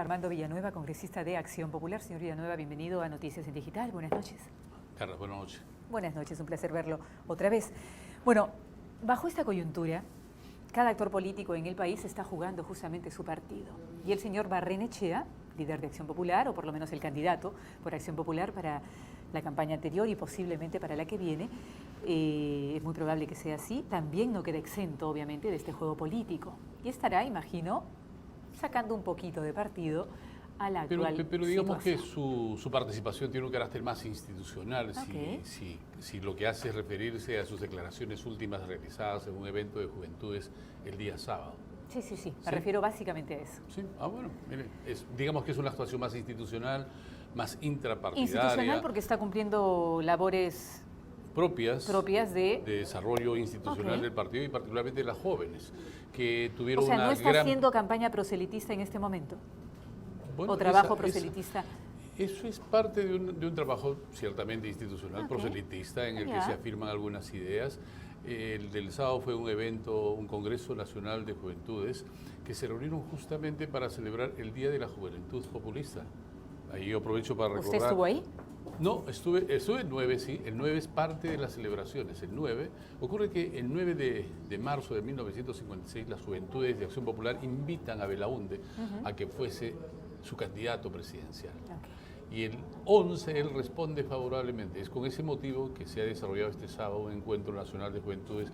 Armando Villanueva, congresista de Acción Popular. Señor Villanueva, bienvenido a Noticias en Digital. Buenas noches. Carlos, buenas noches. Buenas noches, un placer verlo otra vez. Bueno, bajo esta coyuntura, cada actor político en el país está jugando justamente su partido. Y el señor Barrenechea, líder de Acción Popular, o por lo menos el candidato por Acción Popular para la campaña anterior y posiblemente para la que viene, es muy probable que sea así, también no queda exento, obviamente, de este juego político. Y estará, imagino, sacando un poquito de partido a la actual pero digamos situación. que su participación tiene un carácter más institucional, Okay. si lo que hace es referirse a sus declaraciones últimas realizadas en un evento de juventudes el día sábado. Sí, me refiero básicamente a eso. Sí, bueno, mire, digamos que es una actuación más institucional, más intrapartidaria. Institucional porque está cumpliendo labores propias de desarrollo institucional del partido y particularmente de las jóvenes, que tuvieron no una está gran... haciendo campaña proselitista en este momento, Bueno, o trabajo proselitista. Eso es parte de un trabajo ciertamente institucional, proselitista, en el que se afirman algunas ideas. El del sábado fue un evento, un Congreso Nacional de Juventudes, que se reunieron justamente para celebrar el Día de la Juventud Populista. Ahí yo aprovecho para recordar... ¿Usted estuvo ahí? No, estuve el 9, sí. El 9 es parte de las celebraciones. El 9, ocurre que el 9 de marzo de 1956 las Juventudes de Acción Popular invitan a Belaúnde a que fuese su candidato presidencial. Y el 11 él responde favorablemente. Es con ese motivo que se ha desarrollado este sábado un encuentro nacional de juventudes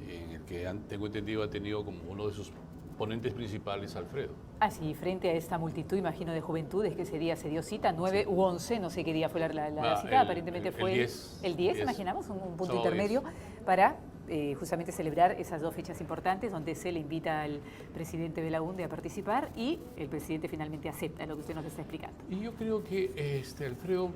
en el que tengo entendido ha tenido como uno de sus ponentes principales Alfredo. Sí, frente a esta multitud, imagino, de juventudes que ese día se dio cita, 9 u 11, no sé qué día fue la cita, aparentemente fue el 10, imaginamos, un punto intermedio 10. para justamente celebrar esas dos fechas importantes donde se le invita al presidente Belaúnde a participar y el presidente finalmente acepta lo que usted nos está explicando. Y yo creo que Alfredo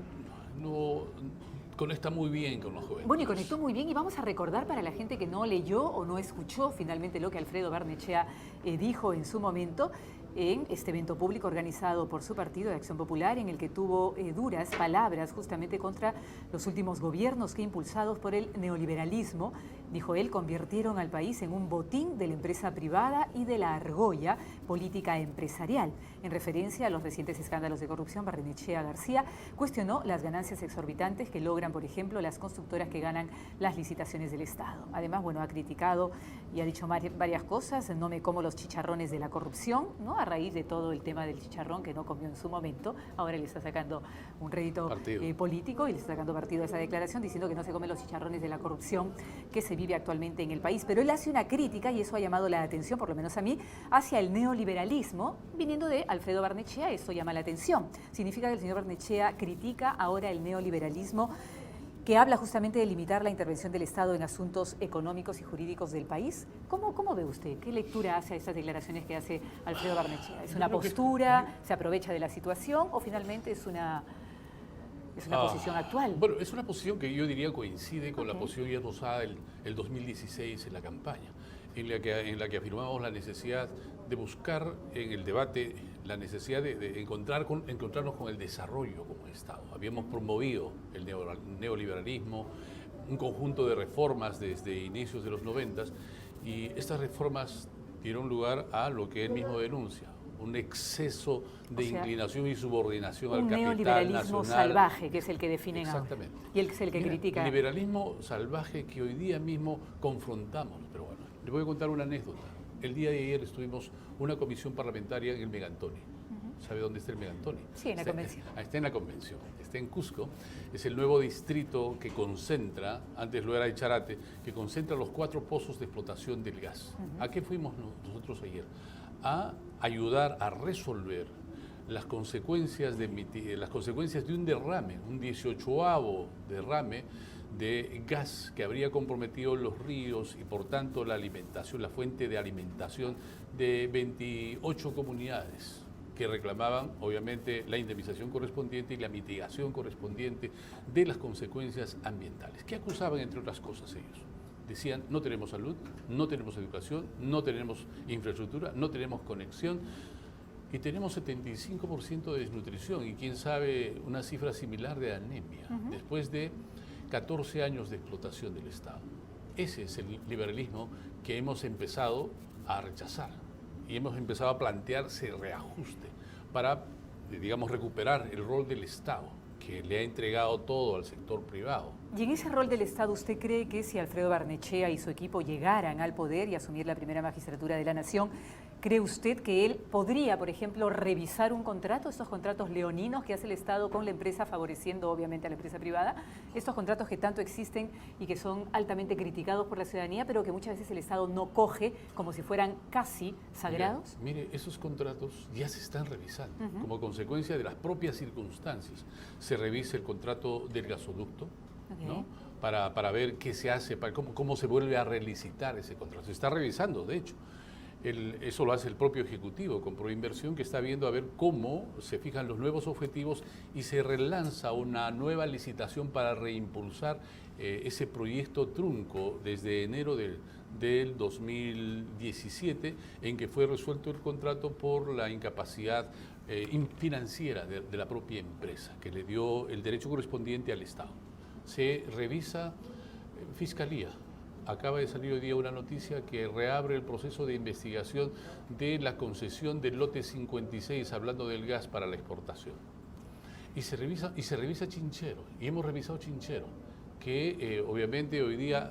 conecta muy bien con los jóvenes. Bueno, y conectó muy bien, y vamos a recordar para la gente que no leyó o no escuchó finalmente lo que Alfredo Barnechea dijo en su momento en este evento público organizado por su partido de Acción Popular, en el que tuvo duras palabras justamente contra los últimos gobiernos que, impulsados por el neoliberalismo, dijo él, convirtieron al país en un botín de la empresa privada y de la argolla política empresarial. En referencia a los recientes escándalos de corrupción, Barrenechea García cuestionó las ganancias exorbitantes que logran, por ejemplo, las constructoras que ganan las licitaciones del Estado. Además, bueno, ha criticado y ha dicho varias cosas. No me como los chicharrones de la corrupción, ¿no? A raíz de todo el tema del chicharrón que no comió en su momento. Ahora le está sacando un rédito político y le está sacando partido a esa declaración, diciendo que no se come los chicharrones de la corrupción que se vive actualmente en el país. Pero él hace una crítica, y eso ha llamado la atención, por lo menos a mí, hacia el neoliberalismo, viniendo de Alfredo Barnechea. Esto llama la atención. Significa que el señor Barnechea critica ahora el neoliberalismo, que habla justamente de limitar la intervención del Estado en asuntos económicos y jurídicos del país. ¿Cómo ve usted? ¿Qué lectura hace a estas declaraciones que hace Alfredo Barnechea? ¿Es una postura, se aprovecha de la situación o finalmente es una posición actual? Bueno, es una posición que yo diría coincide con la posición ya esbozada el 2016 en la campaña, en la que afirmamos la necesidad de buscar en el debate la necesidad de encontrarnos con el desarrollo como Estado. Habíamos promovido el neoliberalismo, un conjunto de reformas desde inicios de los 90 y estas reformas dieron lugar a lo que él mismo denuncia, un exceso de inclinación y subordinación al capital nacional. Un neoliberalismo salvaje, que es el que definen Exactamente. ahora. Y él es el que critica. El liberalismo salvaje que hoy día mismo confrontamos. Pero bueno, le voy a contar una anécdota. El día de ayer estuvimos una comisión parlamentaria en el Megantoni. ¿Sabe dónde está el Megantoni? Sí, en la convención. Está en la convención. Está en Cusco. Es el nuevo distrito que concentra, antes lo era Echarate, que concentra los 4 pozos de explotación del gas. ¿A qué fuimos nosotros ayer? A ayudar a resolver las consecuencias de un derrame, un 18º derrame de gas que habría comprometido los ríos y por tanto la alimentación, la fuente de alimentación de 28 comunidades que reclamaban obviamente la indemnización correspondiente y la mitigación correspondiente de las consecuencias ambientales. ¿Qué acusaban entre otras cosas ellos? Decían, no tenemos salud, no tenemos educación, no tenemos infraestructura, no tenemos conexión y tenemos 75% de desnutrición y quién sabe una cifra similar de anemia, después de 14 años de explotación del Estado. Ese es el liberalismo que hemos empezado a rechazar y hemos empezado a plantear se reajuste para, digamos, recuperar el rol del Estado, que le ha entregado todo al sector privado. Y en ese rol del Estado, ¿usted cree que si Alfredo Barnechea y su equipo llegaran al poder y asumir la primera magistratura de la Nación, cree usted que él podría, por ejemplo, revisar un contrato, estos contratos leoninos que hace el Estado con la empresa, favoreciendo obviamente a la empresa privada, estos contratos que tanto existen y que son altamente criticados por la ciudadanía, pero que muchas veces el Estado no coge como si fueran casi sagrados? Mire, esos contratos ya se están revisando. Como consecuencia de las propias circunstancias, se revisa el contrato del gasoducto, ¿no? Para ver qué se hace, cómo se vuelve a relicitar ese contrato. Se está revisando, de hecho. Eso lo hace el propio Ejecutivo con Proinversión, que está viendo a ver cómo se fijan los nuevos objetivos y se relanza una nueva licitación para reimpulsar ese proyecto trunco desde enero del 2017, en que fue resuelto el contrato por la incapacidad financiera de la propia empresa, que le dio el derecho correspondiente al Estado. Se revisa Fiscalía. Acaba de salir hoy día una noticia que reabre el proceso de investigación de la concesión del lote 56, hablando del gas para la exportación. Y se revisa Chinchero, y hemos revisado Chinchero, que obviamente hoy día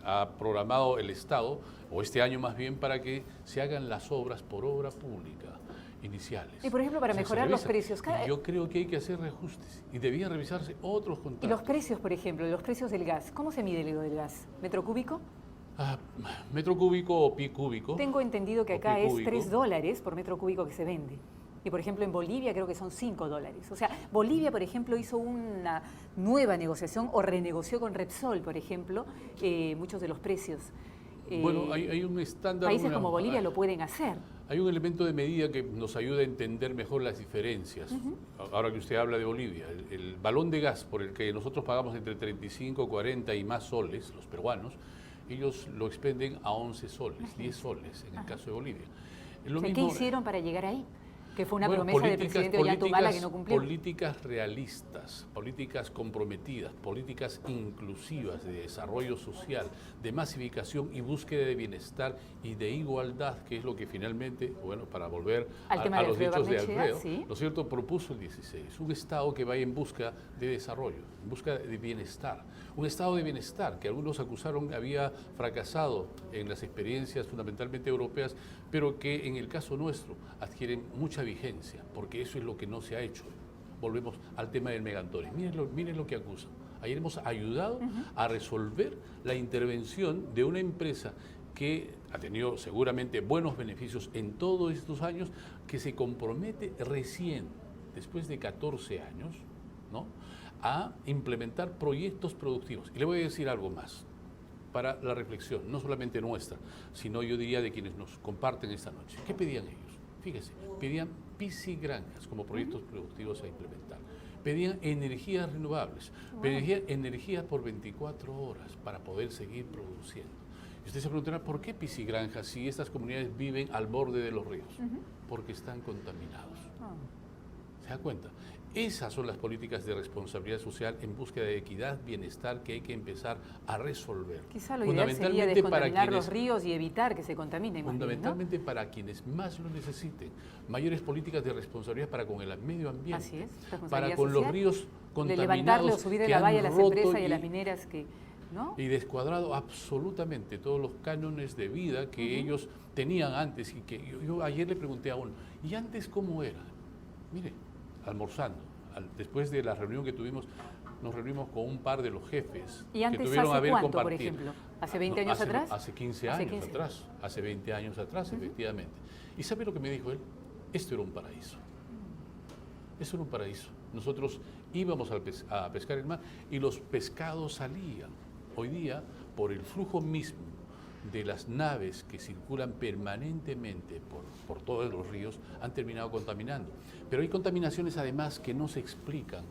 ha programado el Estado, o este año más bien, para que se hagan las obras por obra pública iniciales. Y por ejemplo, para mejorar los precios. Yo creo que hay que hacer reajustes y debían revisarse otros contratos. Y los precios, por ejemplo, los precios del gas. ¿Cómo se mide el del gas? ¿Metro cúbico? Metro cúbico o pi cúbico. Tengo entendido que acá es $3 por metro cúbico que se vende. Y por ejemplo en Bolivia creo que son $5. O sea, Bolivia, por ejemplo, hizo una nueva negociación o renegoció con Repsol, por ejemplo, muchos de los precios. Bueno, hay un estándar... Países como Bolivia lo pueden hacer. Hay un elemento de medida que nos ayuda a entender mejor las diferencias. Ahora que usted habla de Bolivia, el balón de gas por el que nosotros pagamos entre 35, 40 y más soles, los peruanos, ellos lo expenden a 11 soles, 10 soles en el caso de Bolivia. ¿Qué hicieron para llegar ahí? Que fue una promesa del presidente Ollanta que no cumplió. Políticas realistas, políticas comprometidas, políticas inclusivas de desarrollo social, de masificación y búsqueda de bienestar y de igualdad, que es lo que finalmente, bueno, para volver a los dichos de Alfredo, ¿sí? ¿No es cierto?, propuso el 16, un Estado que vaya en busca de desarrollo, en busca de bienestar, un Estado de bienestar que algunos acusaron había fracasado en las experiencias fundamentalmente europeas, pero que en el caso nuestro adquieren mucha vigencia, porque eso es lo que no se ha hecho. Volvemos al tema del Megantoris. Miren lo que acusan. Ayer hemos ayudado a resolver la intervención de una empresa que ha tenido seguramente buenos beneficios en todos estos años, que se compromete recién, después de 14 años, ¿no?, a implementar proyectos productivos. Y le voy a decir algo más para la reflexión, no solamente nuestra, sino yo diría de quienes nos comparten esta noche. ¿Qué pedían ellos? Fíjese, pedían piscigranjas como proyectos productivos a implementar. Pedían energías renovables, pedían energía por 24 horas para poder seguir produciendo. Y usted se preguntará, ¿por qué piscigranjas si estas comunidades viven al borde de los ríos? Porque están contaminados. ¿Se da cuenta? Esas son las políticas de responsabilidad social en búsqueda de equidad, bienestar, que hay que empezar a resolver. Quizá lo ideal sería descontaminar los ríos y evitar que se contaminen. Fundamentalmente, ¿no?, para quienes más lo necesiten. Mayores políticas de responsabilidad para con el medio ambiente. Así es, para con los ríos contaminados. De levantarle o subir la valla a las empresas y a las mineras que... ¿no? Y descuadrado absolutamente todos los cánones de vida que ellos tenían antes. Y que yo ayer le pregunté a uno, ¿y antes cómo era? Mire, almorzando. Después de la reunión que tuvimos, nos reunimos con un par de los jefes. ¿Y antes que tuvieron hace a ver cuánto, compartir. por ejemplo? ¿Hace 20 años atrás? Hace 15 años atrás. Hace 20 años atrás, efectivamente. ¿Y sabe lo que me dijo él? Esto era un paraíso. Eso era un paraíso. Nosotros íbamos a pescar el mar y los pescados salían. Hoy día, por el flujo mismo de las naves que circulan permanentemente por todos los ríos, han terminado contaminando. Pero hay contaminaciones además que no se explican,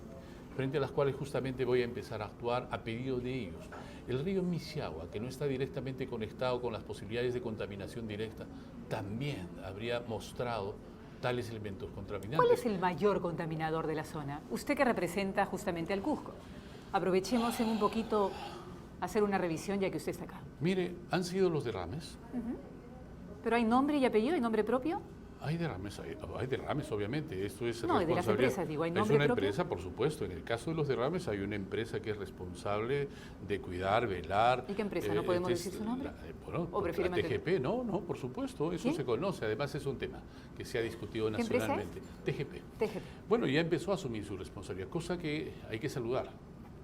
frente a las cuales justamente voy a empezar a actuar a pedido de ellos. El río Misiagua, que no está directamente conectado con las posibilidades de contaminación directa, también habría mostrado tales elementos contaminantes. ¿Cuál es el mayor contaminador de la zona? Usted que representa justamente al Cusco. Aprovechemos en un poquito hacer una revisión ya que usted está acá. Mire, han sido los derrames. ¿Pero hay nombre y apellido, hay nombre propio? Hay derrames, obviamente. Esto es No, de las responsabilidad. empresas, digo, ¿hay Es nombre una propio? empresa, por supuesto. En el caso de los derrames hay una empresa que es responsable de cuidar, velar. ¿Y qué empresa? ¿No podemos decir su nombre? Bueno, ¿O prefiere la mantener? TGP, no, por supuesto. Eso ¿Quién? se conoce. Además es un tema que se ha discutido ¿Qué empresa nacionalmente. TGP. TGP. Bueno, ya empezó a asumir su responsabilidad, cosa que hay que saludar,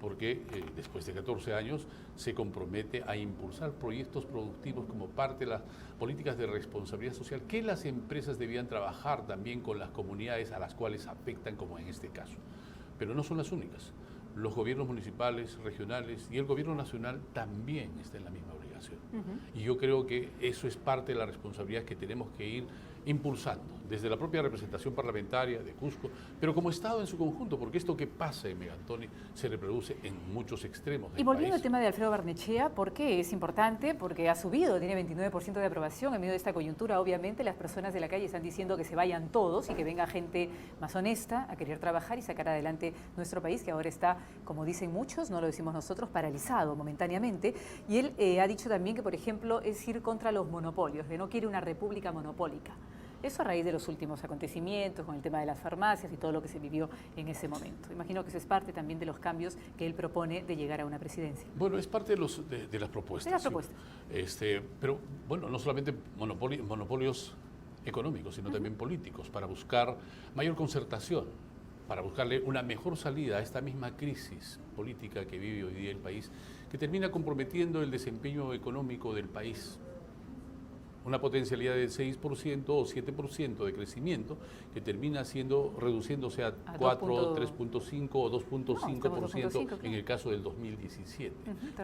porque después de 14 años se compromete a impulsar proyectos productivos como parte de las políticas de responsabilidad social que las empresas debían trabajar también con las comunidades a las cuales afectan, como en este caso. Pero no son las únicas. Los gobiernos municipales, regionales y el gobierno nacional también están en la misma obligación. Y yo creo que eso es parte de la responsabilidad que tenemos que ir impulsando desde la propia representación parlamentaria de Cusco, pero como Estado en su conjunto, porque esto que pasa en Megantoni se reproduce en muchos extremos del Y volviendo país. al tema de Alfredo Barnechea, ¿por qué es importante? Porque ha subido, tiene 29% de aprobación en medio de esta coyuntura. Obviamente las personas de la calle están diciendo que se vayan todos y que venga gente más honesta a querer trabajar y sacar adelante nuestro país, que ahora está, como dicen muchos, no lo decimos nosotros, paralizado momentáneamente. Y él ha dicho también que, por ejemplo, es ir contra los monopolios, de no quiere una república monopólica. Eso a raíz de los últimos acontecimientos, con el tema de las farmacias y todo lo que se vivió en ese momento. Imagino que eso es parte también de los cambios que él propone de llegar a una presidencia. Bueno, es parte de las propuestas. De las propuestas. Sí. Pero, bueno, no solamente monopolios económicos, sino también políticos, para buscar mayor concertación, para buscarle una mejor salida a esta misma crisis política que vive hoy día el país, que termina comprometiendo el desempeño económico del país. Una potencialidad del 6% o 7% de crecimiento que termina reduciéndose a 4, 3.5 o 2.5% en el caso del 2017.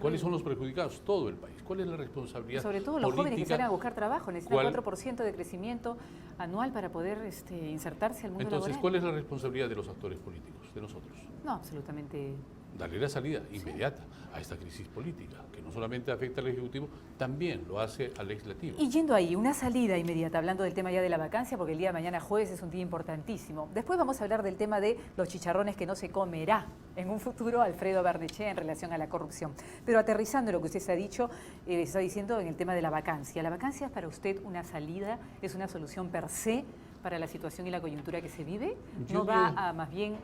¿Cuáles son los perjudicados? Todo el país. ¿Cuál es la responsabilidad Sobre todo los jóvenes que salen a buscar trabajo, necesitan 4% de crecimiento anual para poder insertarse al mundo laboral. Entonces, ¿cuál es la responsabilidad de los actores políticos, de nosotros? No, absolutamente. Darle la salida inmediata a esta crisis política, que no solamente afecta al Ejecutivo, también lo hace al Legislativo. Y yendo ahí, una salida inmediata, hablando del tema ya de la vacancia, porque el día de mañana jueves es un día importantísimo. Después vamos a hablar del tema de los chicharrones que no se comerá en un futuro Alfredo Barnechea en relación a la corrupción. Pero aterrizando lo que usted se ha dicho, está diciendo en el tema de la vacancia. ¿La vacancia es para usted una salida, es una solución per se para la situación y la coyuntura que se vive? ¿No va a más bien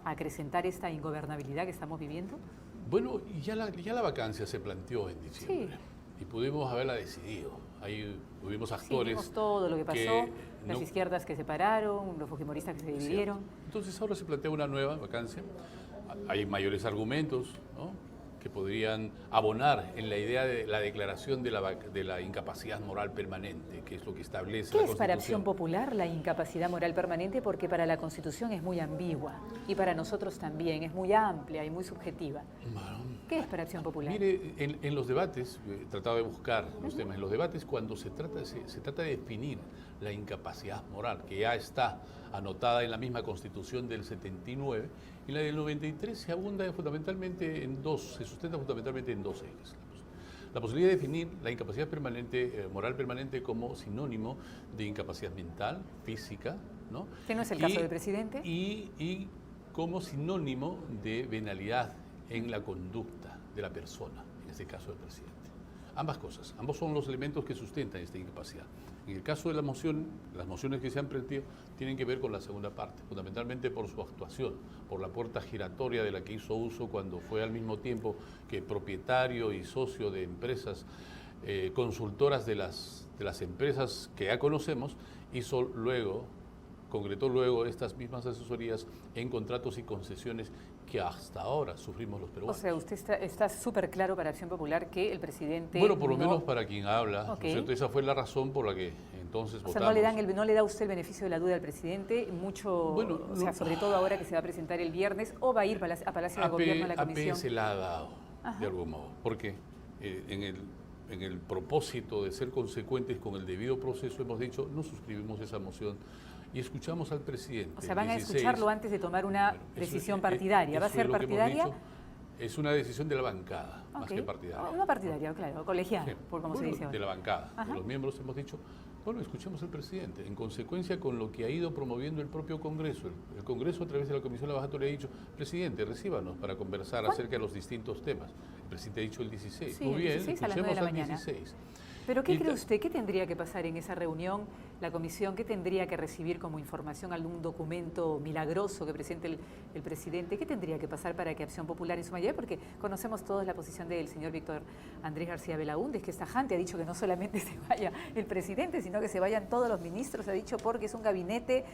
a acrecentar esta ingobernabilidad que estamos viviendo? Bueno, ya la vacancia se planteó en diciembre y pudimos haberla decidido. Ahí tuvimos actores. Vimos todo lo que pasó, las izquierdas que se pararon, los fujimoristas que se dividieron. Entonces ahora se plantea una nueva vacancia. Hay mayores argumentos, ¿no?, que podrían abonar en la idea de la declaración de la incapacidad moral permanente, que es lo que establece la Constitución. ¿Qué es para Acción Popular la incapacidad moral permanente? Porque para la Constitución es muy ambigua y para nosotros también es muy amplia y muy subjetiva. ¿Qué es para Acción Popular? Mire, en los debates, he tratado de buscar los temas, en los debates cuando se trata de definir la incapacidad moral, que ya está anotada en la misma Constitución del 79, y la del 93 se sustenta fundamentalmente en dos ejes. La posibilidad de definir la incapacidad moral permanente como sinónimo de incapacidad mental, física, ¿no? ¿Que no es el caso del presidente? Y como sinónimo de venalidad en la conducta de la persona, en este caso del presidente. Ambas cosas, ambos son los elementos que sustentan esta incapacidad. En el caso de la moción, las mociones que se han planteado tienen que ver con la segunda parte, fundamentalmente por su actuación, por la puerta giratoria de la que hizo uso cuando fue al mismo tiempo que propietario y socio de empresas consultoras de las empresas que ya conocemos, concretó luego estas mismas asesorías en contratos y concesiones que hasta ahora sufrimos los peruanos. O sea, usted está súper claro para Acción Popular que el presidente... Bueno, por lo menos para quien habla, ¿no es cierto? Esa fue la razón por la que entonces votamos. O sea, no le da usted el beneficio de la duda al presidente, bueno, o sea, sobre todo ahora que se va a presentar el viernes, o va a ir a Palacio de Gobierno a la comisión. AP se la ha dado, de algún modo, porque en el propósito de ser consecuentes con el debido proceso hemos dicho, no suscribimos esa moción y escuchamos al presidente. O sea, van a escucharlo antes de tomar una decisión partidaria. ¿Va a ser partidaria? Es una decisión de la bancada, más que partidaria. Una partidaria, claro, colegial, por como se dice ahora. De la bancada, de los miembros hemos dicho, bueno, escuchemos al presidente, en consecuencia con lo que ha ido promoviendo el propio Congreso. El Congreso, a través de la Comisión Lavatoria, le ha dicho, presidente, recíbanos para conversar acerca de los distintos temas. El presidente ha dicho el 16. Sí, Muy bien, el 16 a las 9 de la mañana. 16. ¿Pero qué cree usted? ¿Qué tendría que pasar en esa reunión, la comisión? ¿Qué tendría que recibir como información, algún documento milagroso que presente el presidente? ¿Qué tendría que pasar para que Acción Popular en su mayoría? Porque conocemos todos la posición del señor Víctor Andrés García Belaúnde, que es tajante, ha dicho que no solamente se vaya el presidente, sino que se vayan todos los ministros, ha dicho porque es un gabinete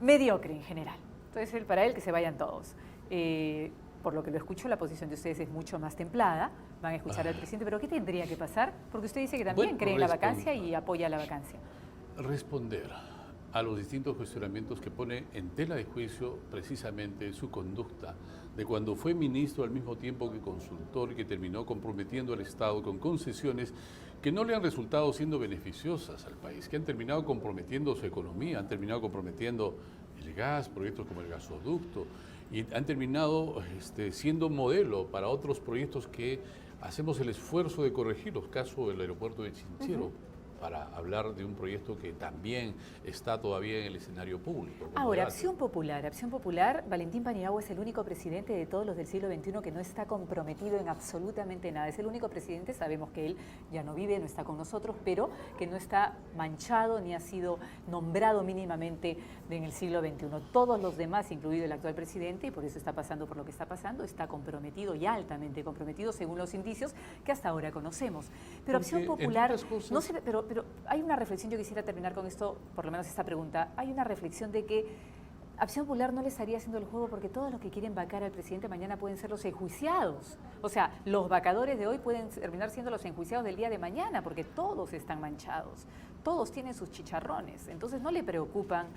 mediocre en general. Entonces, para él que se vayan todos. Por lo que lo escucho, la posición de ustedes es mucho más templada, van a escuchar al presidente, pero ¿qué tendría que pasar? Porque usted dice que también cree en la vacancia y apoya la vacancia. Responder a los distintos cuestionamientos que pone en tela de juicio precisamente su conducta de cuando fue ministro al mismo tiempo que consultor y que terminó comprometiendo al Estado con concesiones que no le han resultado siendo beneficiosas al país, que han terminado comprometiendo su economía, han terminado comprometiendo el gas, proyectos como el gasoducto, y han terminado siendo modelo para otros proyectos que hacemos el esfuerzo de corregir, los casos del aeropuerto de Chinchero, para hablar de un proyecto que también está todavía en el escenario público. Ahora, Acción Popular, Valentín Paniagua es el único presidente de todos los del siglo XXI que no está comprometido en absolutamente nada. Es el único presidente, sabemos que él ya no vive, no está con nosotros, pero que no está manchado ni ha sido nombrado mínimamente en el siglo XXI. Todos los demás, incluido el actual presidente, y por eso está pasando por lo que está pasando, está comprometido y altamente comprometido según los indicios que hasta ahora conocemos. Pero porque Acción Popular, no sé, pero hay una reflexión, yo quisiera terminar con esto, por lo menos esta pregunta, hay una reflexión de que Acción Popular no le estaría haciendo el juego porque todos los que quieren vacar al presidente mañana pueden ser los enjuiciados. O sea, los vacadores de hoy pueden terminar siendo los enjuiciados del día de mañana porque todos están manchados, todos tienen sus chicharrones. Entonces no le preocupan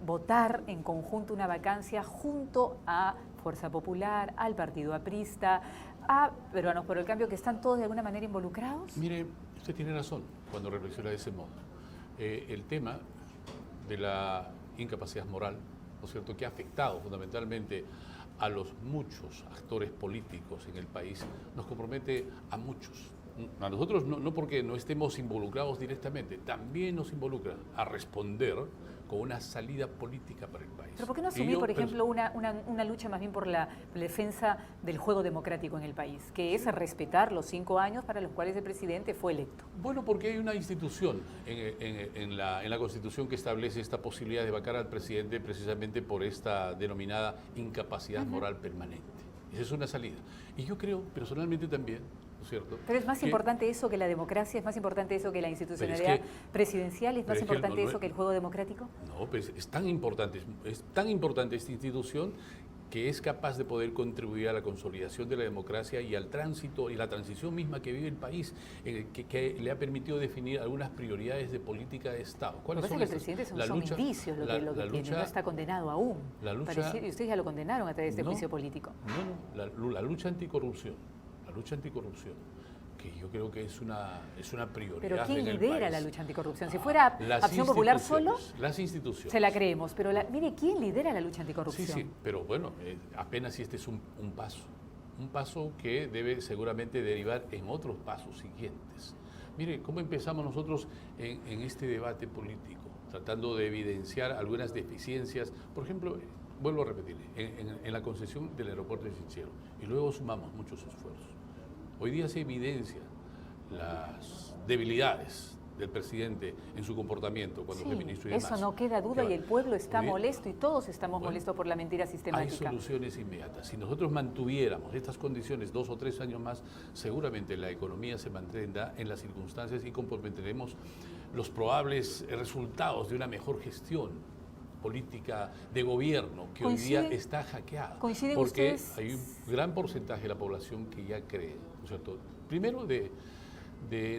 votar en conjunto una vacancia junto a Fuerza Popular, al Partido Aprista, a Peruanos por el Cambio, que están todos de alguna manera involucrados. Mire, usted tiene razón cuando reflexiona de ese modo. El tema de la incapacidad moral, ¿no es cierto?, que ha afectado fundamentalmente a los muchos actores políticos en el país, nos compromete a muchos. A nosotros no porque no estemos involucrados directamente, también nos involucra a responder con una salida política para el país. ¿Pero por qué no asumir, por ejemplo, una lucha más bien por la defensa del juego democrático en el país, que es respetar los 5 años para los cuales el presidente fue electo? Bueno, porque hay una institución en la Constitución que establece esta posibilidad de vacar al presidente precisamente por esta denominada incapacidad moral permanente. Esa es una salida. Y yo creo personalmente también, ¿no es cierto? Pero es más importante eso que la democracia, es más importante eso que la institucionalidad presidencial, es más importante eso que el juego democrático. No, pues es tan importante esta institución que es capaz de poder contribuir a la consolidación de la democracia y al tránsito y la transición misma que vive el país, que le ha permitido definir algunas prioridades de política de Estado. ¿Cuáles son? El presidente son indicios lo que tiene, no está condenado aún. Y ustedes ya lo condenaron a través de juicio político. No, la lucha anticorrupción, que yo creo que es una prioridad. Pero ¿quién en lidera el país? La lucha anticorrupción? Si fuera Acción Popular solo, las instituciones. Se la creemos, pero mire, ¿quién lidera la lucha anticorrupción? Sí, pero bueno, apenas si este es un paso que debe seguramente derivar en otros pasos siguientes. Mire, ¿cómo empezamos nosotros en este debate político? Tratando de evidenciar algunas deficiencias, por ejemplo, vuelvo a repetir, en la concesión del aeropuerto de Chinchero, y luego sumamos muchos esfuerzos. Hoy día se evidencian las debilidades del presidente en su comportamiento cuando fue ministro y demás. Eso no queda duda y el pueblo está molesto y todos estamos molestos por la mentira sistemática. Hay soluciones inmediatas. Si nosotros mantuviéramos estas condiciones 2 o 3 años más, seguramente la economía se mantendrá en las circunstancias y comprometeremos los probables resultados de una mejor gestión política de gobierno que hoy día está hackeada. ¿Coinciden porque ustedes? Hay un gran porcentaje de la población que ya cree, ¿no es cierto? Primero de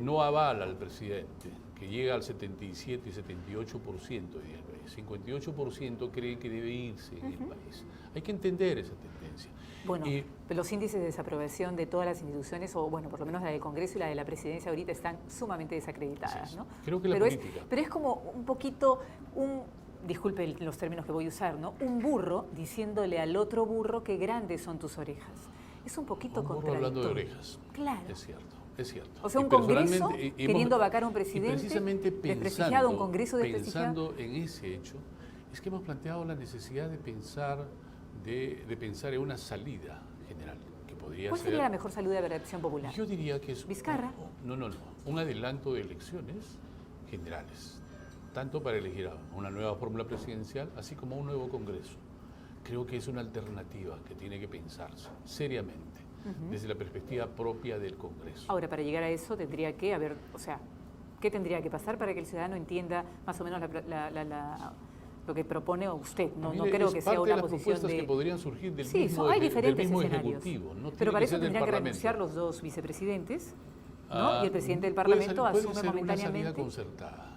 no avala al presidente, que llega al 77 y 78% hoy día el país. 58% cree que debe irse en el país. Hay que entender esa tendencia. Bueno, los índices de desaprobación de todas las instituciones, o bueno, por lo menos la del Congreso y la de la Presidencia ahorita están sumamente desacreditadas, ¿no? Creo que la política. Pero es como un poquito disculpe los términos que voy a usar, ¿no? Un burro diciéndole al otro burro qué grandes son tus orejas. Es un poquito contradictorio. Hablando de orejas. Claro. Es cierto. O sea, un Congreso queriendo vacar a un presidente, desprestigiado, un Congreso desprestigiado. Pensando en ese hecho, es que hemos planteado la necesidad de pensar en una salida general, que podría ser... ¿Cuál sería la mejor salida de la Acción Popular? Yo diría que es... ¿Vizcarra? No. un adelanto de elecciones generales, tanto para elegir a una nueva fórmula presidencial, así como un nuevo Congreso. Creo que es una alternativa que tiene que pensarse seriamente, desde la perspectiva propia del Congreso. Ahora, para llegar a eso tendría que haber, o sea, ¿qué tendría que pasar para que el ciudadano entienda más o menos lo que propone usted? No, Mire, no creo que sea una posición propuestas que podrían surgir del Sí, mismo, hay diferentes del mismo escenarios. Ejecutivo. No Pero tiene para que eso ser del tendrían que Parlamento. renunciar los dos vicepresidentes, ¿no? Y el presidente del Puede Parlamento puede asume ser una salida momentáneamente. concertada.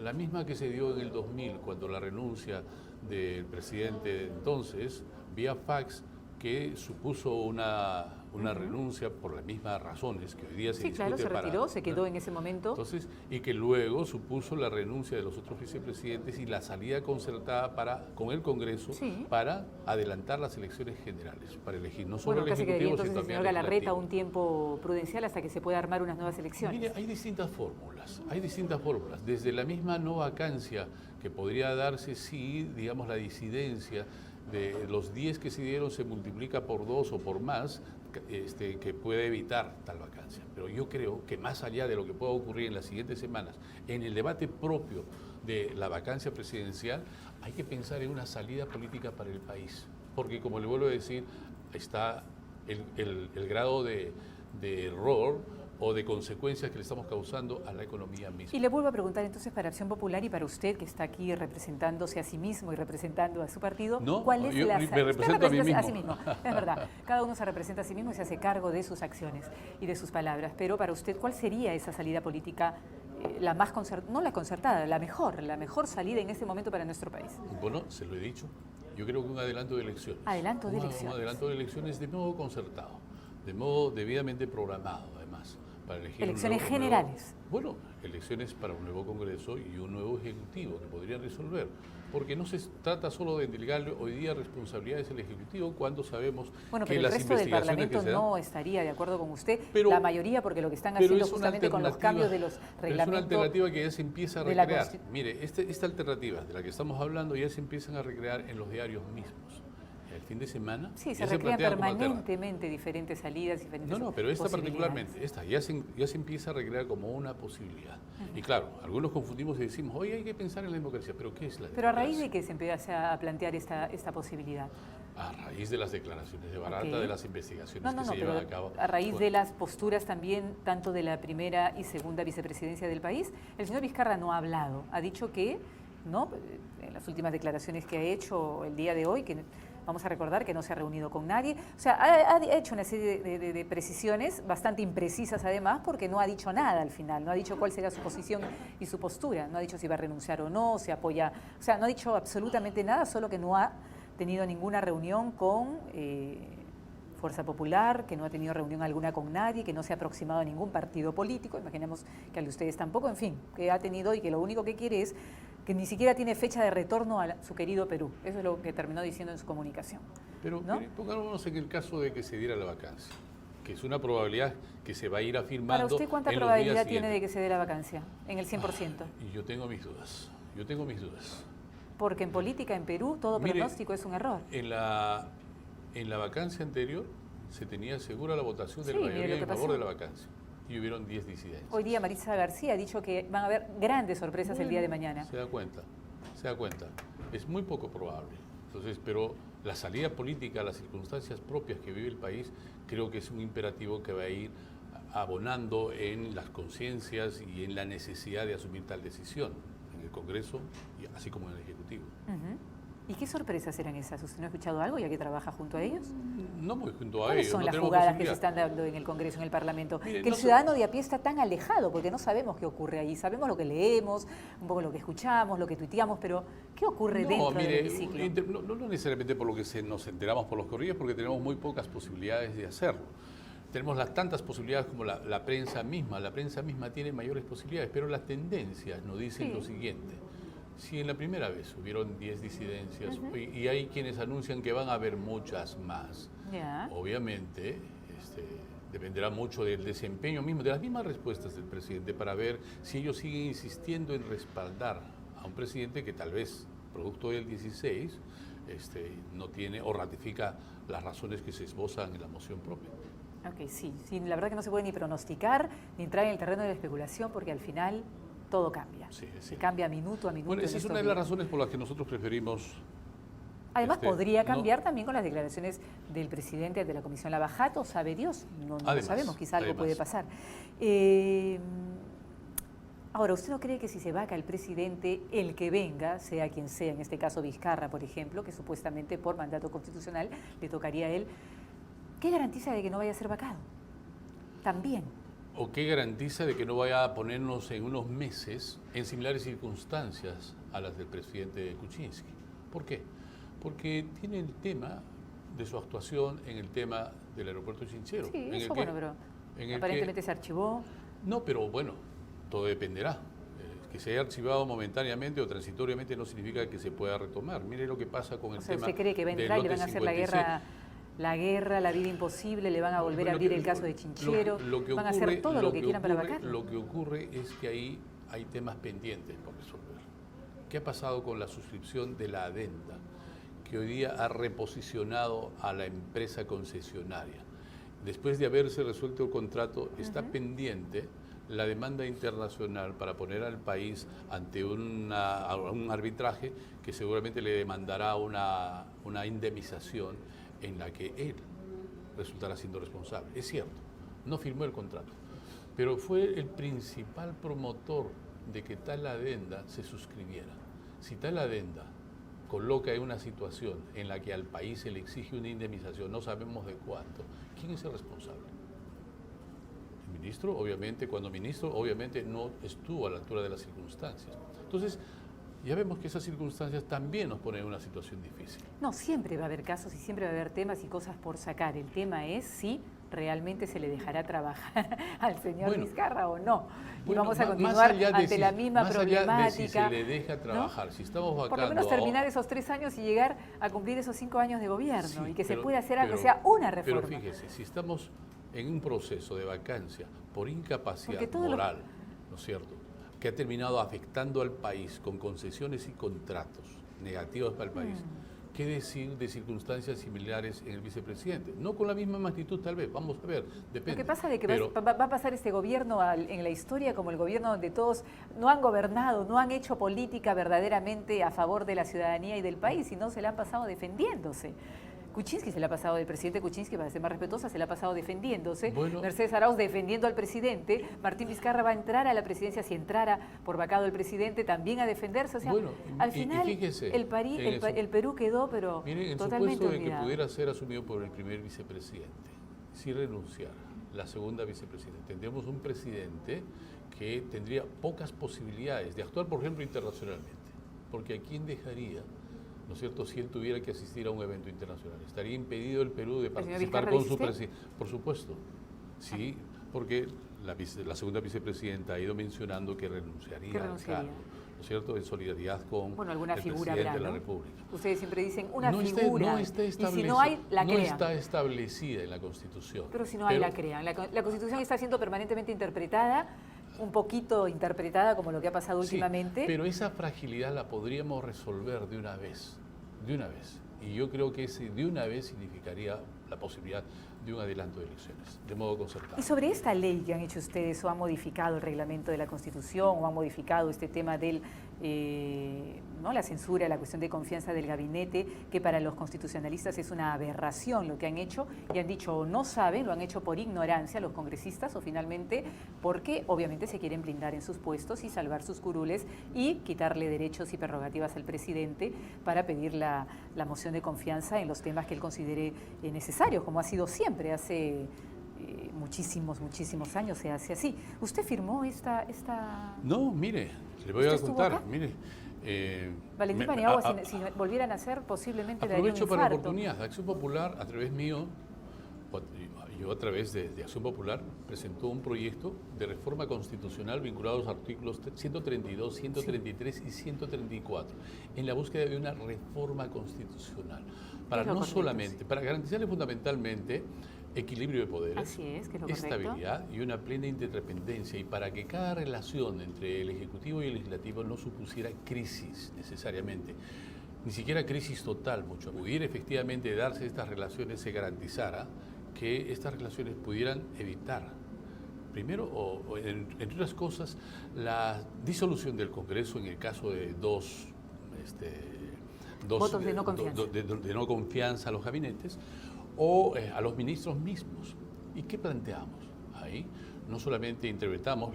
La misma que se dio en el 2000, cuando la renuncia del presidente de entonces, vía fax, que supuso una renuncia por las mismas razones que hoy día se Sí, discute. claro, se retiró, se quedó en ese momento. Entonces, y que luego supuso la renuncia de los otros vicepresidentes y la salida concertada con el Congreso para adelantar las elecciones generales, para elegir no solo Bueno, el casi quedaría Ejecutivo, entonces sino el también señor el Galarreta Legislativo. un tiempo prudencial hasta que se pueda armar unas nuevas elecciones. Mire, hay distintas fórmulas, desde la misma no vacancia que podría darse si, digamos, la disidencia de los 10 que se dieron se multiplica por 2 o por más, que puede evitar tal vacancia. Pero yo creo que más allá de lo que pueda ocurrir en las siguientes semanas, en el debate propio de la vacancia presidencial, hay que pensar en una salida política para el país. Porque, como le vuelvo a decir, está el grado de error o de consecuencias que le estamos causando a la economía misma. Y le vuelvo a preguntar entonces para Acción Popular y para usted, que está aquí representándose a sí mismo y representando a su partido, No, ¿cuál es yo la me usted represento a mí representa mismo. Es verdad, cada uno se representa a sí mismo y se hace cargo de sus acciones y de sus palabras. Pero para usted, ¿cuál sería esa salida política, la más no la concertada, la mejor salida en este momento para nuestro país? Bueno, se lo he dicho. Yo creo que un adelanto de elecciones. Adelanto de elecciones. Un adelanto de elecciones de modo concertado, de modo debidamente programado, además, para elegir elecciones generales. Bueno, elecciones para un nuevo Congreso y un nuevo Ejecutivo que podrían resolver. Porque no se trata solo de delegarle hoy día responsabilidades al Ejecutivo cuando sabemos Bueno, que pero el las resto del investigaciones Parlamento que se dan... no estaría de acuerdo con usted, Pero- la mayoría, porque lo que están Pero haciendo es una justamente con los cambios de los Pero es una reglamentos. alternativa que ya se empieza a de la recrear. Constitu- Mire, esta alternativa de la que estamos hablando ya se empiezan a recrear en los diarios mismos. El fin de semana Sí, se ya recrean plantea como alternativa. permanentemente diferentes salidas, diferentes No, pero esta posibilidades. particularmente, esta ya se empieza a recrear como una posibilidad. Y claro, algunos confundimos y decimos, oye, hay que pensar en la democracia, pero ¿qué es la democracia? Pero a raíz de que se empieza a plantear esta posibilidad. A raíz de las declaraciones de Barata, Ok. de las investigaciones No, que se pero llevan a cabo. a raíz Bueno, de las posturas también, tanto de la primera y segunda vicepresidencia del país, el señor Vizcarra no ha hablado. Ha dicho que, ¿no?, en las últimas declaraciones que ha hecho el día de hoy, que vamos a recordar que no se ha reunido con nadie. O sea, ha hecho una serie de precisiones bastante imprecisas además, porque no ha dicho nada al final, no ha dicho cuál será su posición y su postura, no ha dicho si va a renunciar o no, si apoya, o sea, no ha dicho absolutamente nada, solo que no ha tenido ninguna reunión con Fuerza Popular, que no ha tenido reunión alguna con nadie, que no se ha aproximado a ningún partido político, imaginemos que al de ustedes tampoco, en fin, que ha tenido y que lo único que quiere es que ni siquiera tiene fecha de retorno a su querido Perú. Eso es lo que terminó diciendo en su comunicación. Pero ¿no? mire, pongámonos en el caso de que se diera la vacancia, que es una probabilidad que se va a ir afirmando. ¿Para usted cuánta en los probabilidad días tiene de siguientes. que se dé la vacancia? En el 100%. Y yo tengo mis dudas, Porque en política, en Perú, todo Mire, pronóstico es un error. En la vacancia anterior se tenía segura la votación de Sí, la mire mayoría lo que en favor pasó. de la vacancia. Y hubieron 10 disidencias. Hoy día Maritza García ha dicho que van a haber grandes sorpresas el día de mañana. Se da cuenta. Es muy poco probable. Entonces, pero la salida política a las circunstancias propias que vive el país, creo que es un imperativo que va a ir abonando en las conciencias y en la necesidad de asumir tal decisión en el Congreso, y así como en el Ejecutivo. Ujú. ¿Y qué sorpresas eran esas? ¿Usted no ha escuchado algo ya que trabaja junto a ellos? No muy junto a ¿Cuáles ellos. son no las tenemos jugadas que se posibilidad. están dando en el Congreso, en el Parlamento? Mire, Que el no se- ciudadano de a pie está tan alejado, porque no sabemos qué ocurre ahí. Sabemos lo que leemos, un poco lo que escuchamos, lo que tuiteamos, pero ¿qué ocurre dentro del hemiciclo? No necesariamente por lo que nos enteramos por los correos, porque tenemos muy pocas posibilidades de hacerlo. Tenemos las tantas posibilidades como la prensa misma. La prensa misma tiene mayores posibilidades, pero las tendencias nos dicen Sí. lo siguiente. Si en la primera vez hubieron 10 disidencias y hay quienes anuncian que van a haber muchas más, Ya. obviamente dependerá mucho del desempeño mismo, de las mismas respuestas del presidente para ver si ellos siguen insistiendo en respaldar a un presidente que tal vez, producto del 16, no tiene o ratifica las razones que se esbozan en la moción propia. Ok, sí, sí, la verdad que no se puede ni pronosticar ni entrar en el terreno de la especulación porque al final todo cambia. Sí, es Se cierto. cambia minuto a minuto. Bueno, esa en es estos una de las días. razones por las que nosotros preferimos... Además, podría no, cambiar también con las declaraciones del presidente de la Comisión Lavajato, sabe Dios, no lo además, sabemos, quizá algo además. puede pasar. Ahora, ¿usted no cree que si se vaca el presidente, el que venga, sea quien sea, en este caso Vizcarra, por ejemplo, que supuestamente por mandato constitucional le tocaría a él, ¿qué garantiza de que no vaya a ser vacado? También. ¿O qué garantiza de que no vaya a ponernos en unos meses en similares circunstancias a las del presidente Kuczynski? ¿Por qué? Porque tiene el tema de su actuación en el tema del aeropuerto Chinchero. Sí, en eso el que, bueno, pero en el aparentemente que, se archivó. no, pero bueno, todo dependerá. Que se haya archivado momentáneamente o transitoriamente no significa que se pueda retomar. Mire lo que pasa con el tema. ¿Usted cree que va a entrar y le van a hacer la guerra, la vida imposible, le van a volver a abrir el caso de Chinchero, van a hacer todo lo que quieran para vacarlo? Lo que ocurre es que ahí hay temas pendientes por resolver. ¿Qué ha pasado con la suscripción de la adenda, que hoy día ha reposicionado a la empresa concesionaria? Después de haberse resuelto el contrato, está pendiente la demanda internacional para poner al país ante un arbitraje que seguramente le demandará una indemnización en la que él resultará siendo responsable. Es cierto, no firmó el contrato, pero fue el principal promotor de que tal adenda se suscribiera. Si tal adenda coloca en una situación en la que al país se le exige una indemnización, no sabemos de cuánto, ¿quién es el responsable? El ministro, obviamente, cuando ministro, obviamente no estuvo a la altura de las circunstancias. Entonces, ya vemos que esas circunstancias también nos ponen en una situación difícil. No, siempre va a haber casos y siempre va a haber temas y cosas por sacar. El tema es si realmente se le dejará trabajar al señor Vizcarra o no. Y vamos a continuar ante la misma problemática. Más allá de si se le deja trabajar, ¿no? Si estamos vacando... Por lo menos terminar esos 3 años y llegar a cumplir esos 5 años de gobierno, sí, y que se pueda hacer algo, sea una reforma. Pero fíjese, si estamos en un proceso de vacancia por incapacidad moral, ¿no es cierto?, que ha terminado afectando al país con concesiones y contratos negativos para el país. ¿Qué decir de circunstancias similares en el vicepresidente? No con la misma magnitud tal vez, vamos a ver, depende. Lo que pasa es que va a pasar este gobierno en la historia como el gobierno donde todos no han gobernado, no han hecho política verdaderamente a favor de la ciudadanía y del país, y no se la han pasado defendiéndose. Kuczynski se le ha pasado, el presidente Kuczynski, para ser más respetuosa, se le ha pasado defendiéndose. Bueno, Mercedes Arauz defendiendo al presidente. Martín Vizcarra va a entrar a la presidencia, si entrara por vacado el presidente, también a defenderse. O sea, al final fíjese, el Perú quedó, pero miren, totalmente en supuesto de que olvidado. pudiera ser asumido por el primer vicepresidente, si renunciara la segunda vicepresidenta, tendríamos un presidente que tendría pocas posibilidades de actuar, por ejemplo, internacionalmente. Porque ¿a quién dejaría, ¿no es cierto?, si él tuviera que asistir a un evento internacional? ¿Estaría impedido el Perú de participar con su presidente? Por supuesto, sí, porque la segunda vicepresidenta ha ido mencionando que renunciaría al cargo, ¿no es cierto?, en solidaridad con alguna el figura presidente de la República. Ustedes siempre dicen una figura, y si no hay, la crean. No está establecida en la Constitución. Pero si no hay, la crean. La Constitución está siendo permanentemente interpretada, un poquito interpretada como lo que ha pasado últimamente. Pero esa fragilidad la podríamos resolver de una vez. Y yo creo que ese de una vez significaría la posibilidad de un adelanto de elecciones, de modo concertado. Y sobre esta ley que han hecho ustedes, o han modificado el reglamento de la Constitución, o han modificado este tema del ¿no?, la censura, la cuestión de confianza del gabinete, que para los constitucionalistas es una aberración lo que han hecho, y han dicho o no saben, lo han hecho por ignorancia los congresistas, o finalmente porque obviamente se quieren blindar en sus puestos y salvar sus curules y quitarle derechos y prerrogativas al presidente para pedir la moción de confianza en los temas que él considere necesarios, como ha sido siempre, hace muchísimos años se hace así. ¿Usted firmó esta...? No, mire, le voy a contar, mire. Valentín Paniagua, si volvieran a hacer, posiblemente le daría un infarto. Aprovecho para la oportunidad. Acción Popular, a través mío, yo a través de Acción Popular, presentó un proyecto de reforma constitucional vinculado a los artículos 132, 133 y 134, en la búsqueda de una reforma constitucional, para no solamente, para garantizarle fundamentalmente equilibrio de poderes, así es, que es lo estabilidad y una plena interdependencia, y para que cada relación entre el Ejecutivo y el Legislativo no supusiera crisis necesariamente, ni siquiera crisis total, mucho. Pudiera efectivamente darse estas relaciones, se garantizara que estas relaciones pudieran evitar, primero, entre otras cosas, la disolución del Congreso en el caso de dos votos de no confianza. De no confianza a los gabinetes o a los ministros mismos. ¿Y qué planteamos? Ahí no solamente interpretamos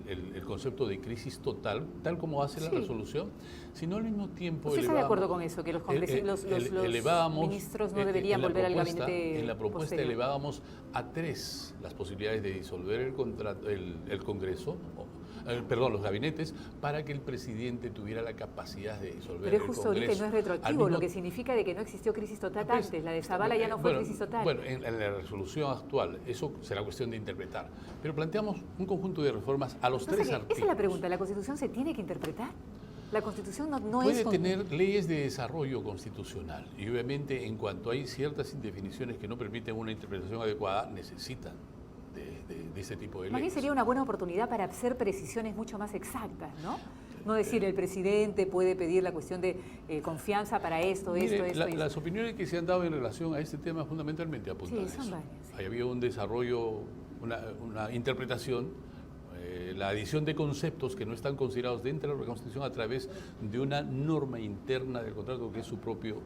el concepto de crisis total, tal como hace la resolución, sino al mismo tiempo ¿Usted está de acuerdo con eso? Que los ministros no deberían volver al gabinete. En la propuesta posterior. elevábamos a 3 las posibilidades de disolver el Congreso, los gabinetes, para que el presidente tuviera la capacidad de disolver el Congreso. Pero es justo ahorita y no es retroactivo, lo que significa de que no existió crisis total antes. La de Zavala ya no fue crisis total. Bueno, en la resolución actual, eso será cuestión de interpretar. Pero planteamos un conjunto de reformas a los 3 artículos. Esa es la pregunta, ¿la Constitución se tiene que interpretar? La Constitución no puede es... tener leyes de desarrollo constitucional y obviamente en cuanto hay ciertas indefiniciones que no permiten una interpretación adecuada, necesitan de ese tipo de leyes. Más bien sería una buena oportunidad para hacer precisiones mucho más exactas, ¿no? No decir el presidente puede pedir la cuestión de confianza para esto. Las opiniones que se han dado en relación a este tema fundamentalmente apuntan a eso. Son varias. Ahí había un desarrollo, una interpretación, la adición de conceptos que no están considerados dentro de la Constitución a través de una norma interna del contrato que es su propio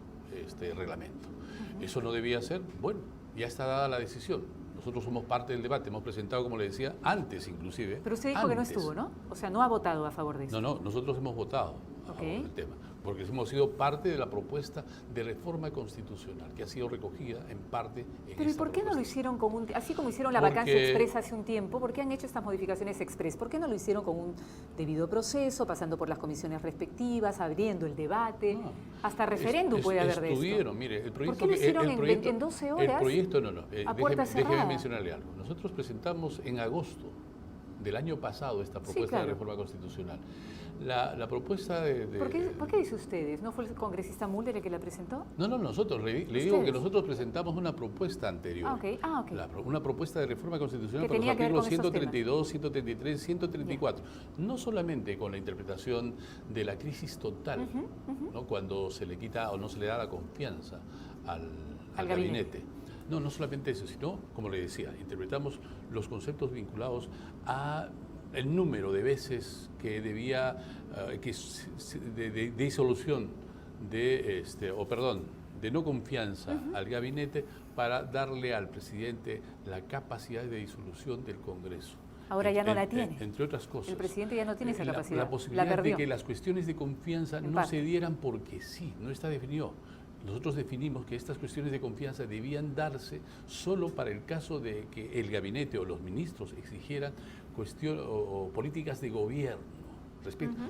reglamento. Eso no debía ser. Bueno, ya está dada la decisión. Nosotros somos parte del debate, hemos presentado, como le decía, antes inclusive. Pero usted dijo que no estuvo, ¿no? O sea, no ha votado a favor de eso. No, nosotros hemos votado a favor del tema, porque hemos sido parte de la propuesta de reforma constitucional, que ha sido recogida en parte en Pero ¿y por qué no lo hicieron así como hicieron la vacancia expresa hace un tiempo? ¿Por qué han hecho estas modificaciones express? ¿Por qué no lo hicieron con un debido proceso, pasando por las comisiones respectivas, abriendo el debate? Hasta referéndum puede haber de esto. Mire, el proyecto... ¿Por qué lo hicieron en 12 horas? El proyecto, a puerta cerrada. Déjeme mencionarle algo. Nosotros presentamos en agosto del año pasado esta propuesta de reforma constitucional. La propuesta de... ¿Por qué dice ustedes? ¿No fue el congresista Mulder el que la presentó? No, nosotros, le digo que nosotros presentamos una propuesta anterior. Una propuesta de reforma constitucional con los artículos 132, 133, 134. No solamente con la interpretación de la crisis total, ¿no? Cuando se le quita o no se le da la confianza al gabinete. No solamente eso, sino, como le decía, interpretamos los conceptos vinculados a el número de veces que debía, de disolución de no confianza al gabinete para darle al presidente la capacidad de disolución del Congreso. Ahora ya no la tiene. Entre otras cosas. El presidente ya no tiene esa capacidad. La posibilidad de que las cuestiones de confianza no se dieran porque sí, no está definido. Nosotros definimos que estas cuestiones de confianza debían darse solo para el caso de que el gabinete o los ministros exigieran políticas de gobierno.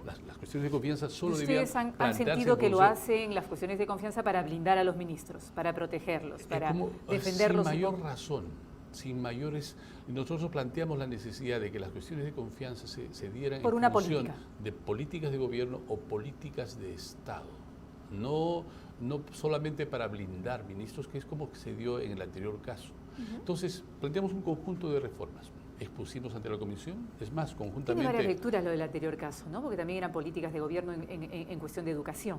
Las cuestiones de confianza solo debían plantearse. ¿Ustedes han sentido que lo hacen las cuestiones de confianza para blindar a los ministros, para protegerlos, para defenderlos? Sin mayor razón, sin mayores... Nosotros planteamos la necesidad de que las cuestiones de confianza se dieran por en una función política de políticas de gobierno o políticas de Estado. No solamente para blindar ministros, que es como se dio en el anterior caso. Entonces, planteamos un conjunto de reformas. Expusimos ante la comisión, es más, conjuntamente... Tiene varias lecturas lo del anterior caso, ¿no? Porque también eran políticas de gobierno en cuestión de educación.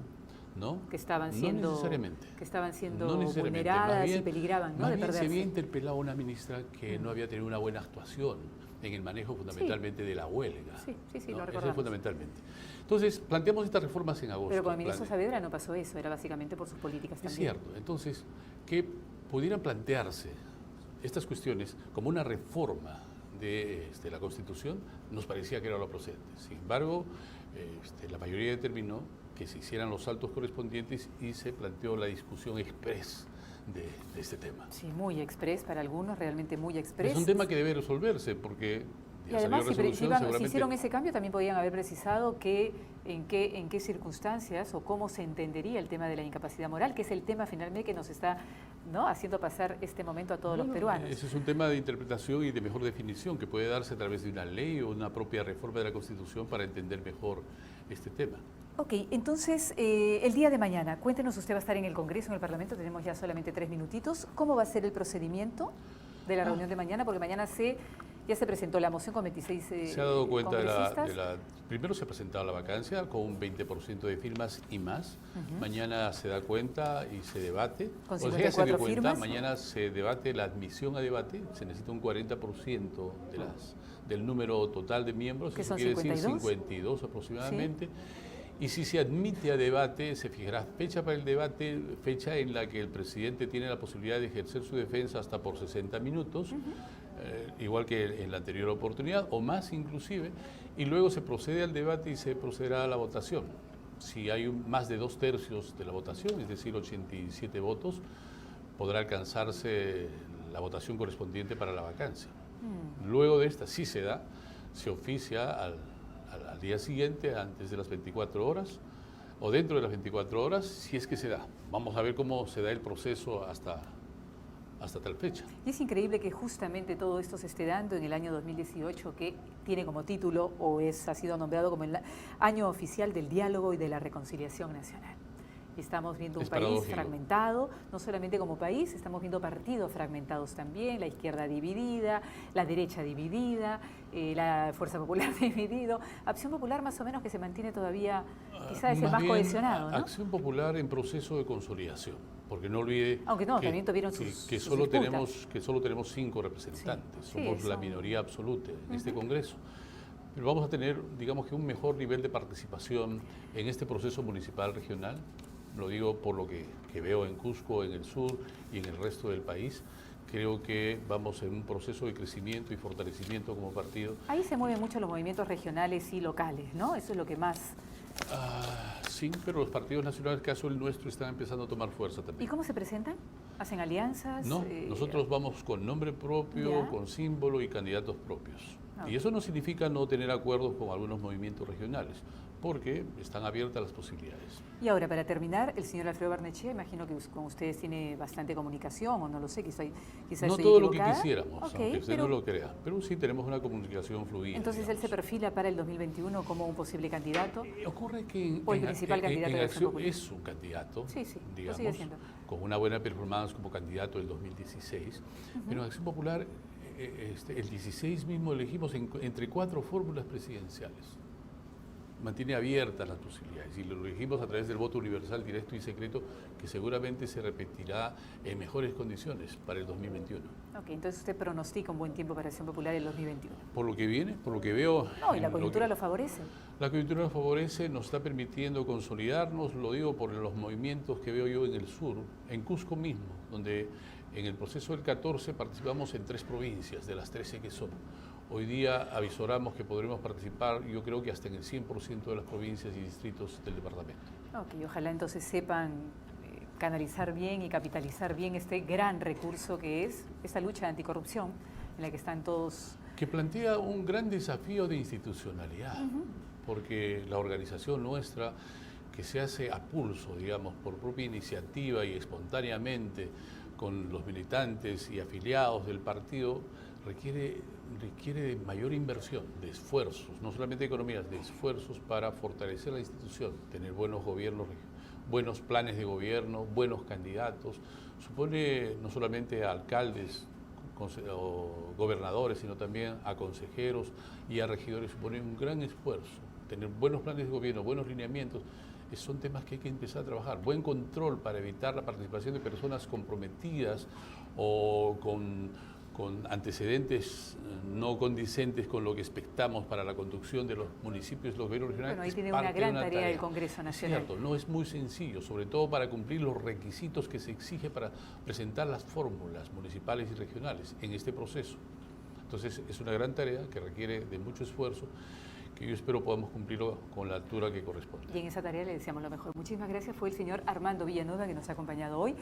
No, que estaban siendo, no necesariamente. Que estaban siendo vulneradas y peligraban, ¿no? Más bien se había interpelado a una ministra que no había tenido una buena actuación en el manejo fundamentalmente de la huelga. Sí, lo recordamos. Eso fundamentalmente. Entonces, planteamos estas reformas en agosto. Pero con el ministro Saavedra no pasó eso, era básicamente por sus políticas también. Es cierto. Entonces, que pudieran plantearse estas cuestiones como una reforma de la Constitución, nos parecía que era lo procedente. Sin embargo, la mayoría determinó que se hicieran los saltos correspondientes y se planteó la discusión express de este tema. Sí, muy express para algunos, realmente muy express. Es un tema que debe resolverse porque... Y además, si hicieron ese cambio, también podían haber precisado en qué circunstancias o cómo se entendería el tema de la incapacidad moral, que es el tema finalmente que nos está, ¿no?, haciendo pasar este momento a todos los peruanos. Ese es un tema de interpretación y de mejor definición que puede darse a través de una ley o una propia reforma de la Constitución para entender mejor este tema. Ok, entonces, el día de mañana, cuéntenos, usted va a estar en el Congreso, en el Parlamento, tenemos ya solamente 3 minutitos. ¿Cómo va a ser el procedimiento de la reunión de mañana? Porque mañana se Ya se presentó la moción con 26 Se ha dado cuenta congresistas. primero se ha presentado la vacancia con un 20% de firmas y más. Mañana se da cuenta y se debate. Con O sea, 54 se dio cuenta, firmas. mañana se debate la admisión a debate. Se necesita un 40% del número total de miembros. ¿Que Eso son quiere 52? decir 52 aproximadamente. Y si se admite a debate, se fijará fecha para el debate, fecha en la que el presidente tiene la posibilidad de ejercer su defensa hasta por 60 minutos. Igual que en la anterior oportunidad, o más inclusive, y luego se procede al debate y se procederá a la votación. Si hay más de 2/3 de la votación, es decir, 87 votos, podrá alcanzarse la votación correspondiente para la vacancia. Luego de esta, si se da, se oficia al día siguiente, antes de las 24 horas, o dentro de las 24 horas, si es que se da. Vamos a ver cómo se da el proceso hasta tal fecha. Y es increíble que justamente todo esto se esté dando en el año 2018, que tiene como título ha sido nombrado como el año oficial del diálogo y de la reconciliación nacional. Estamos viendo un país fragmentado, no solamente como país, estamos viendo partidos fragmentados también, la izquierda dividida, la derecha dividida, la Fuerza Popular dividido. Acción Popular más o menos que se mantiene todavía, quizás es el más cohesionado, ¿no? Acción Popular en proceso de consolidación, porque no olvide también tuvieron que solo tenemos 5 representantes, somos la minoría absoluta en este Congreso. Pero vamos a tener, digamos que un mejor nivel de participación en este proceso municipal regional. Lo digo por lo que veo en Cusco, en el sur y en el resto del país. Creo que vamos en un proceso de crecimiento y fortalecimiento como partido. Ahí se mueven mucho los movimientos regionales y locales, ¿no? Eso es lo que más... Sí, pero los partidos nacionales, caso el nuestro, están empezando a tomar fuerza también. ¿Y cómo se presentan? ¿Hacen alianzas? No, nosotros vamos con nombre propio, con símbolo y candidatos propios. Y eso no significa no tener acuerdos con algunos movimientos regionales, porque están abiertas las posibilidades. Y ahora, para terminar, el señor Alfredo Barnechea, imagino que con ustedes tiene bastante comunicación, o no lo sé, quizás no todo lo que quisiéramos, aunque usted no lo crea, pero sí tenemos una comunicación fluida. Entonces, ¿él se perfila para el 2021 como un posible candidato? Ocurre que ¿O el principal candidato de Acción Popular? Es un candidato, digamos, lo sigue siendo, con una buena performance como candidato del 2016, pero en Acción Popular, el 16 mismo elegimos entre 4 fórmulas presidenciales. Mantiene abiertas las posibilidades y lo elegimos a través del voto universal, directo y secreto, que seguramente se repetirá en mejores condiciones para el 2021. Ok, entonces usted pronostica un buen tiempo para Acción Popular en el 2021. Por lo que viene, por lo que veo... No, y la coyuntura lo favorece. La coyuntura lo favorece, nos está permitiendo consolidarnos, lo digo por los movimientos que veo yo en el sur, en Cusco mismo, donde en el proceso del 14 participamos en 3 provincias, de las 13 que son. Hoy día avisoramos que podremos participar, yo creo que hasta en el 100% de las provincias y distritos del departamento. Ok, ojalá entonces sepan canalizar bien y capitalizar bien este gran recurso que es esta lucha anticorrupción en la que están todos... Que plantea un gran desafío de institucionalidad, porque la organización nuestra, que se hace a pulso, digamos, por propia iniciativa y espontáneamente con los militantes y afiliados del partido, requiere de mayor inversión, de esfuerzos, no solamente de economías, de esfuerzos para fortalecer la institución, tener buenos gobiernos, buenos planes de gobierno, buenos candidatos. Supone no solamente a alcaldes o gobernadores, sino también a consejeros y a regidores, supone un gran esfuerzo. Tener buenos planes de gobierno, buenos lineamientos, son temas que hay que empezar a trabajar. Buen control para evitar la participación de personas comprometidas o con antecedentes no condicentes con lo que expectamos para la conducción de los municipios, los gobiernos regionales. Bueno, ahí tiene una gran tarea del Congreso Nacional. Cierto, no es muy sencillo, sobre todo para cumplir los requisitos que se exige para presentar las fórmulas municipales y regionales en este proceso. Entonces, es una gran tarea que requiere de mucho esfuerzo, que yo espero podamos cumplirlo con la altura que corresponde. Y en esa tarea le deseamos lo mejor. Muchísimas gracias. Fue el señor Armando Villanueva que nos ha acompañado hoy.